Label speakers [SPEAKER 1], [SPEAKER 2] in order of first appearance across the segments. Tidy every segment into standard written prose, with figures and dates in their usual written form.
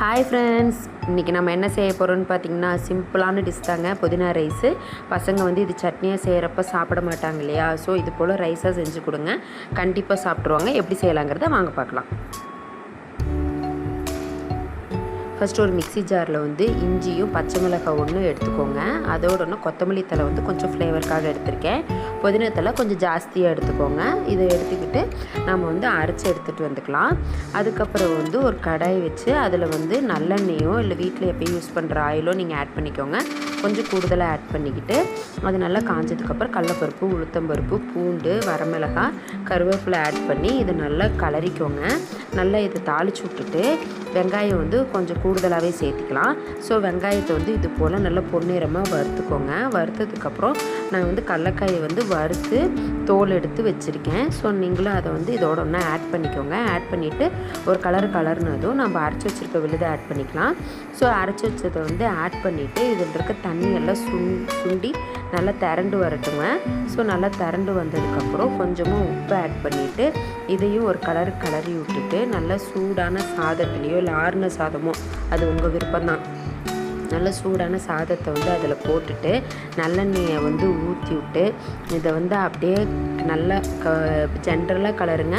[SPEAKER 1] Hi friends, இன்றைக்கி நம்ம என்ன செய்ய போகிறோம்னு பார்த்திங்கன்னா சிம்பிளான டிஷ் தாங்க, புதினா ரைஸு. பசங்க வந்து இது சட்னியாக செய்கிறப்ப சாப்பிட மாட்டாங்க இல்லையா? ஸோ இது போல் ரைஸாக செஞ்சு கொடுங்க, கண்டிப்பாக சாப்பிட்ருவாங்க. எப்படி செய்யலாங்கிறத வாங்க பார்க்கலாம். ஃபஸ்ட்டு ஒரு மிக்ஸி ஜாரில் வந்து இஞ்சியும் பச்சை மிளகாய் ஒன்று எடுத்துக்கோங்க. அதோட ஒன்று கொத்தமல்லி தழை வந்து கொஞ்சம் ஃப்ளேவருக்காக எடுத்திருக்கேன். புதினா தழை கொஞ்சம் ஜாஸ்தியாக எடுத்துக்கோங்க. இதை எடுத்துக்கிட்டு நம்ம வந்து அரைச்சி எடுத்துகிட்டு வந்துக்கலாம். அதுக்கப்புறம் வந்து ஒரு கடாய் வச்சு அதில் வந்து நல்லெண்ணெயோ இல்லை வீட்டில் எப்போயும் யூஸ் பண்ணுற ஆயிலோ நீங்கள் ஆட் பண்ணிக்கோங்க. கொஞ்சம் கூடுதலாக ஆட் பண்ணிக்கிட்டு அது நல்லா காஞ்சதுக்கப்புறம் கடலப்பருப்பு, உளுத்தம்பருப்பு, பூண்டு, வரமிளகாய், கருவேப்பிலை ஆட் பண்ணி இதை நல்லா கலரிக்கோங்க. நல்லா இதை தாளித்து விட்டுட்டு வெங்காயம் வந்து கொஞ்சம் கூடுதலாகவே சேர்த்திக்கலாம். ஸோ வெங்காயத்தை வந்து இது போல் நல்லா பொன்னிறமாக வறுத்துக்கோங்க. வறுத்ததுக்கப்புறம் நான் வந்து கடலக்காயை வந்து வறுத்து தோல் எடுத்து வச்சுருக்கேன். ஸோ நீங்களும் அதை வந்து இதோட ஒன்றா ஆட் பண்ணிக்கோங்க. ஆட் பண்ணிவிட்டு ஒரு கலர்னதும் நம்ம அரைச்சி வச்சுருக்க விழுதை ஆட் பண்ணிக்கலாம். ஸோ அரைச்சி வச்சதை வந்து ஆட் பண்ணிவிட்டு இதில் இருக்க தண்ணி எல்லாம் சுண்டி நல்லா திரண்டு வரட்டுங்க. ஸோ நல்லா திரண்டு வந்ததுக்கப்புறம் கொஞ்சமாக உப்பு ஆட் பண்ணிவிட்டு இதையும் ஒரு கலரி விட்டுட்டு நல்லா சூடான சாதத்துலேயோ இல்லை ஆறுன சாதமோ அது உங்கள் விருப்பம்தான். நல்ல சூடான சாதத்தை வந்து அதில் போட்டுட்டு நல்லெண்ணெயை வந்து ஊற்றி விட்டு இதை வந்து அப்படியே நல்லா ஜென்ரலாக கலருங்க.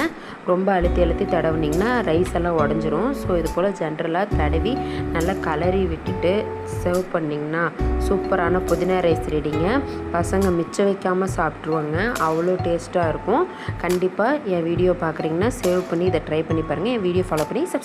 [SPEAKER 1] ரொம்ப அழுத்தி தடவுனிங்கன்னா ரைஸ் எல்லாம் உடஞ்சிரும். ஸோ இது போல் ஜென்ரலாக தடவி நல்லா கலரி விட்டுட்டு சர்வ் பண்ணிங்கன்னா சூப்பரான புதினா ரைஸ் ரெடிங்க. பசங்க மிச்சம் வைக்காமல் சாப்பிட்ருவாங்க, அவ்வளோ டேஸ்ட்டாக இருக்கும். கண்டிப்பாக என் வீடியோ பார்க்குறீங்கன்னா சேவ் பண்ணி இதை ட்ரை பண்ணி பாருங்கள். என் வீடியோ ஃபாலோ பண்ணி சப்ஸ்கிரைப்